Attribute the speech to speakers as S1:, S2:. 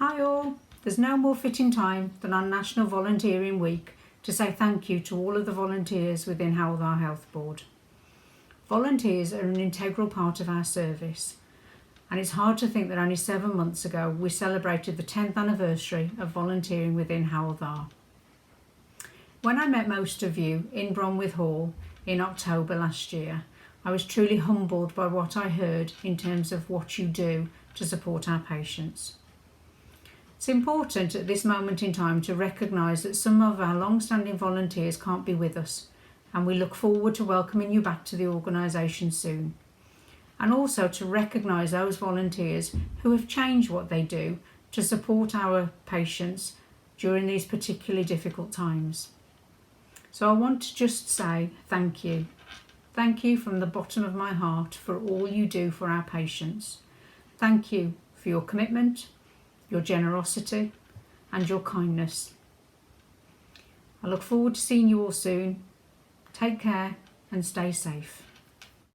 S1: Hi all, there's no more fitting time than on National Volunteering Week to say thank you to all of the volunteers within Howth Health Board. Volunteers are an integral part of our service, and it's hard to think that only 7 months ago we celebrated the 10th anniversary of volunteering within Howth. When I met most of you in Bromwith Hall in October last year, I was truly humbled by what I heard in terms of what you do to support our patients. It's important at this moment in time to recognise that some of our long-standing volunteers can't be with us, and we look forward to welcoming you back to the organisation soon. And also to recognise those volunteers who have changed what they do to support our patients during these particularly difficult times. So I want to just say thank you. Thank you from the bottom of my heart for all you do for our patients. Thank you for your commitment, your generosity and your kindness. I look forward to seeing you all soon. Take care and stay safe.